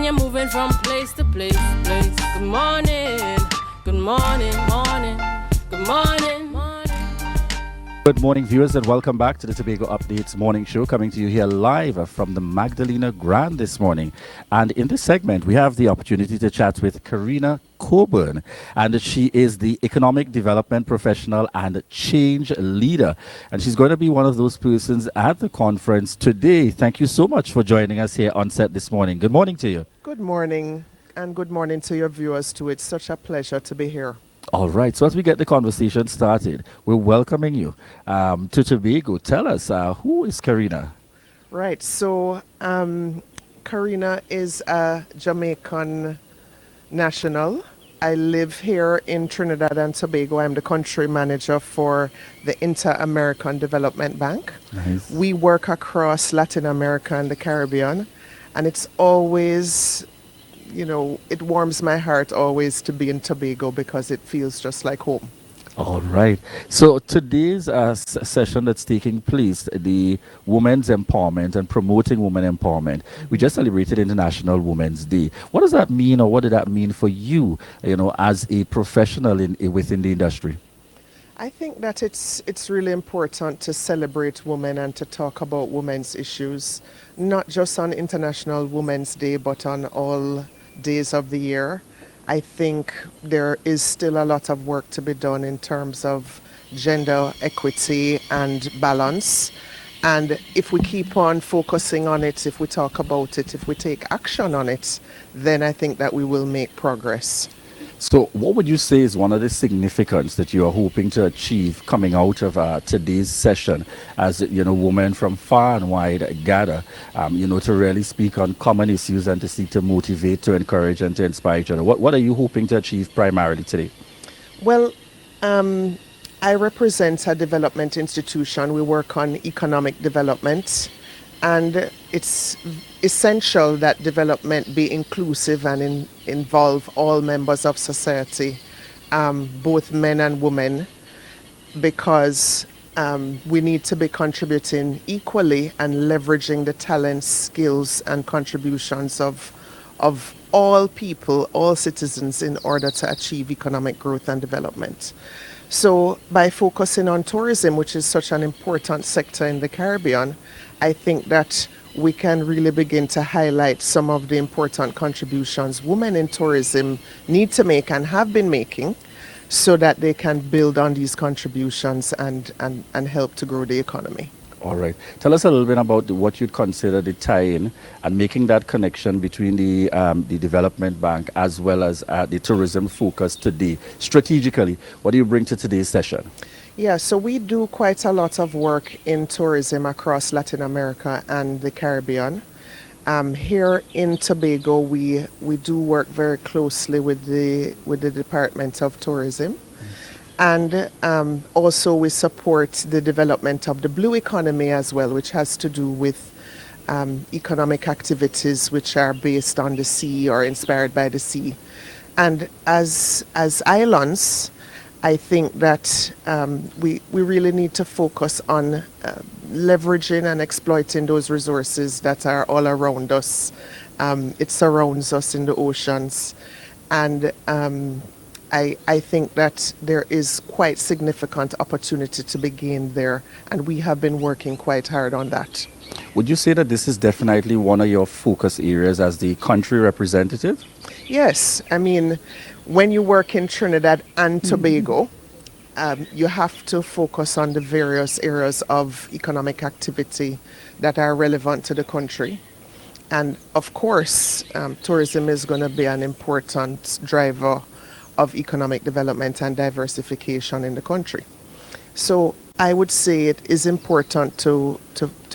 when you're moving from place to place, place. Good morning, good morning, morning, good morning, morning. Good morning, viewers, and welcome back to the Tobago Updates morning show, coming to you here live from the Magdalena Grand this morning. And in this segment, we have the opportunity to chat with Carina Cockburn, and she is the economic development professional and change leader. And she's going to be one of those persons at the conference today. Thank you so much for joining us here on set this morning. Good morning to you. Good morning, and good morning to your viewers too. It's such a pleasure to be here. All right, so as we get the conversation started, we're welcoming you to Tobago. Tell us, who is Carina? Right, so Carina is a Jamaican national. I live here in Trinidad and Tobago. I'm the country manager for the Inter-American Development Bank. Nice. We work across Latin America and the Caribbean, and it's always, you know, it warms my heart always to be in Tobago because it feels just like home. All right. So today's session that's taking place, the Women's Empowerment and Promoting Women Empowerment, we just celebrated International Women's Day. What does that mean, or what did that mean for you, you know, as a professional within the industry? I think that it's really important to celebrate women and to talk about women's issues, not just on International Women's Day, but on all days of the year. I think there is still a lot of work to be done in terms of gender equity and balance. And if we keep on focusing on it, if we talk about it, if we take action on it, then I think that we will make progress. So what would you say is one of the significance that you are hoping to achieve coming out of today's session, as, you know, women from far and wide gather, you know, to really speak on common issues and to seek to motivate, to encourage and to inspire each other? What are you hoping to achieve primarily today? Well, I represent a development institution. We work on economic development, and it's essential that development be inclusive and involve all members of society, both men and women, because we need to be contributing equally and leveraging the talents, skills, and contributions of all people, all citizens, in order to achieve economic growth and development. So by focusing on tourism, which is such an important sector in the Caribbean, I think that we can really begin to highlight some of the important contributions women in tourism need to make and have been making, so that they can build on these contributions and help to grow the economy. All right. Tell us a little bit about what you'd consider the tie-in and making that connection between the development bank as well as the tourism focus today. Strategically, what do you bring to today's session? Yeah, so we do quite a lot of work in tourism across Latin America and the Caribbean. Here in Tobago, we do work very closely with the Department of Tourism. And also we support the development of the blue economy as well, which has to do with economic activities which are based on the sea or inspired by the sea. And as islands, I think that we really need to focus on leveraging and exploiting those resources that are all around us. It surrounds us in the oceans. And I think that there is quite significant opportunity to be gained there, and we have been working quite hard on that. Would you say that this is definitely one of your focus areas as the country representative? Yes, I mean, when you work in Trinidad and Tobago, you have to focus on the various areas of economic activity that are relevant to the country. And of course, tourism is going to be an important driver of economic development and diversification in the country. So I would say it is important to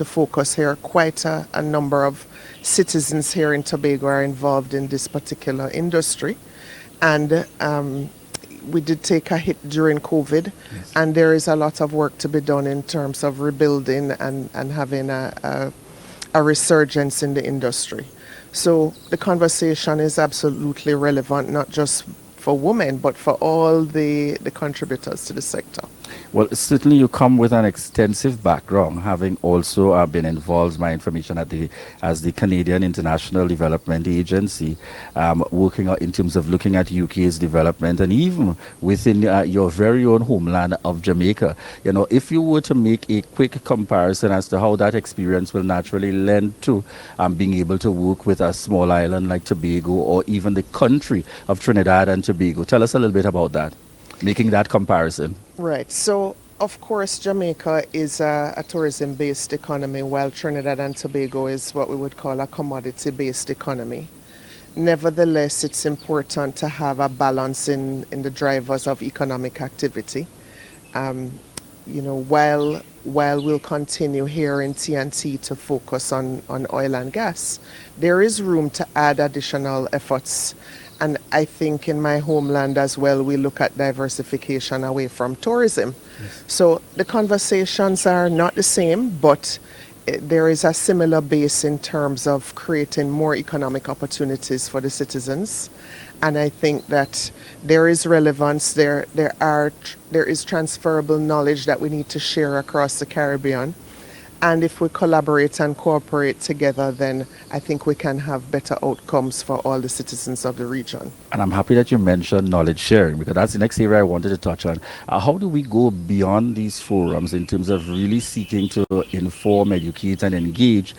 focus here. Quite a number of citizens here in Tobago are involved in this particular industry. And we did take a hit during COVID, yes. And there is a lot of work to be done in terms of rebuilding and having a resurgence in the industry. So the conversation is absolutely relevant, not just for women, but for all the contributors to the sector. Well, certainly you come with an extensive background, having also been involved, my information, at the as the Canadian International Development Agency, working in terms of looking at UK's development, and even within your very own homeland of Jamaica. You know, if you were to make a quick comparison as to how that experience will naturally lend to being able to work with a small island like Tobago, or even the country of Trinidad and Tobago, tell us a little bit about that, making that comparison. Right. So, of course, Jamaica is a tourism based economy, while Trinidad and Tobago is what we would call a commodity based economy. Nevertheless, it's important to have a balance in the drivers of economic activity. Um, while we'll continue here in TNT to focus on oil and gas, there is room to add additional efforts. And I think in my homeland as well, we look at diversification away from tourism. Yes. So the conversations are not the same, but there is a similar base in terms of creating more economic opportunities for the citizens. And I think that there is relevance, there is transferable knowledge that we need to share across the Caribbean. And if we collaborate and cooperate together, then I think we can have better outcomes for all the citizens of the region. And I'm happy that you mentioned knowledge sharing, because that's the next area I wanted to touch on. How do we go beyond these forums in terms of really seeking to inform, educate, and engage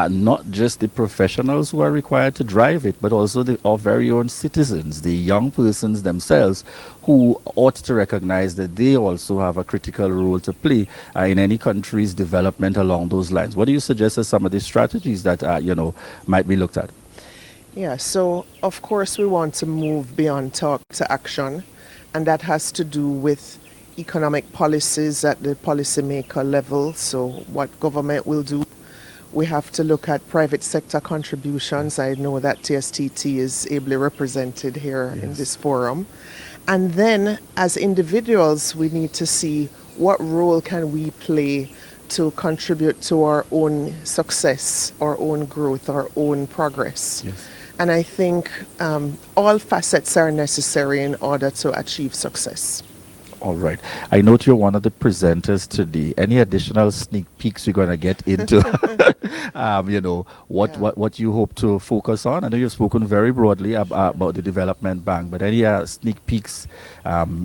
not just the professionals who are required to drive it, but also our very own citizens, the young persons themselves, who ought to recognize that they also have a critical role to play in any country's development along those lines? What do you suggest as some of the strategies that might be looked at? Yeah, so of course we want to move beyond talk to action, and that has to do with economic policies at the policymaker level. So what government will do, we have to look at private sector contributions. I know that TSTT is ably represented here in this forum. And then as individuals, we need to see what role can we play to contribute to our own success, our own growth, our own progress. Yes. And I think all facets are necessary in order to achieve success. All right. I note you're one of the presenters today. Any additional sneak peeks we're going to get into, what you hope to focus on? I know you've spoken very broadly about the development bank, but any sneak peeks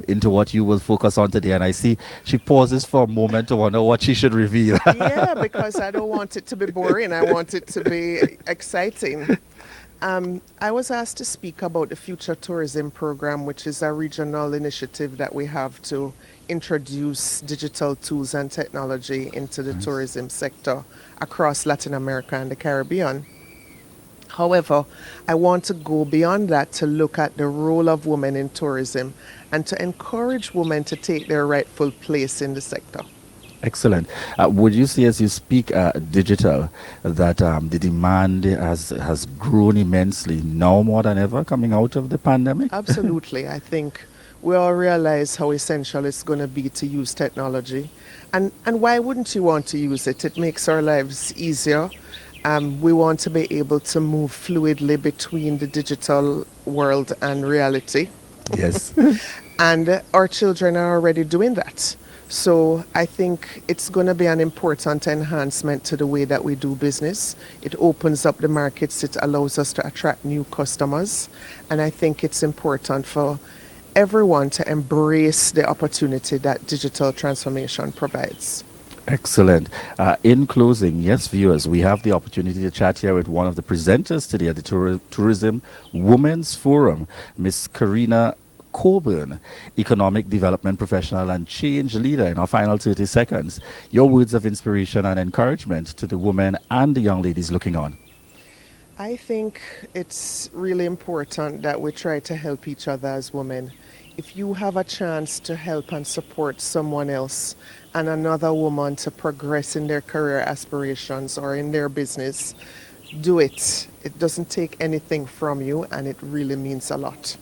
into what you will focus on today? And I see she pauses for a moment to wonder what she should reveal. Yeah, because I don't want it to be boring. I want it to be exciting. I was asked to speak about the Future Tourism Program, which is a regional initiative that we have to introduce digital tools and technology into the tourism sector across Latin America and the Caribbean. However, I want to go beyond that to look at the role of women in tourism and to encourage women to take their rightful place in the sector. Excellent. Would you say, as you speak digital, that the demand has grown immensely now more than ever coming out of the pandemic? Absolutely. I think we all realize how essential it's going to be to use technology. And why wouldn't you want to use it? It makes our lives easier. We want to be able to move fluidly between the digital world and reality. Yes. And our children are already doing that. So I think it's going to be an important enhancement to the way that we do business. It opens up the markets. It allows us to attract new customers. And I think it's important for everyone to embrace the opportunity that digital transformation provides. Excellent. In closing, yes, viewers, we have the opportunity to chat here with one of the presenters today at the Tourism Women's Forum, Miss Carina Cockburn, economic development professional and change leader. In our final 30 seconds, your words of inspiration and encouragement to the women and the young ladies looking on. I think it's really important that we try to help each other as women. If you have a chance to help and support someone else and another woman to progress in their career aspirations or in their business, do it. It doesn't take anything from you, and it really means a lot.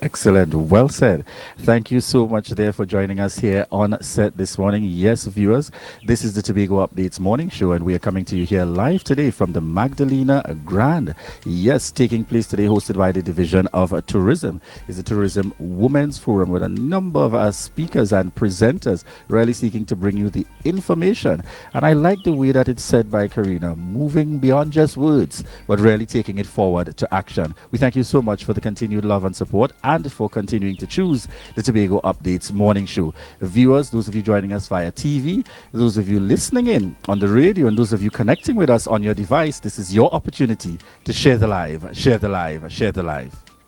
Excellent. Well said. Thank you so much there for joining us here on set this morning. Yes, viewers, this is the Tobago Updates morning show, and we are coming to you here live today from the Magdalena Grand. Yes, taking place today, hosted by the Division of Tourism, is the Tourism Women's Forum with a number of speakers and presenters really seeking to bring you the information. And I like the way that it's said by Carina, moving beyond just words, but really taking it forward to action. We thank you so much for the continued love and support and for continuing to choose the Tobago Updates morning show. Viewers, those of you joining us via TV, those of you listening in on the radio, and those of you connecting with us on your device, this is your opportunity to share the live, share the live, share the live.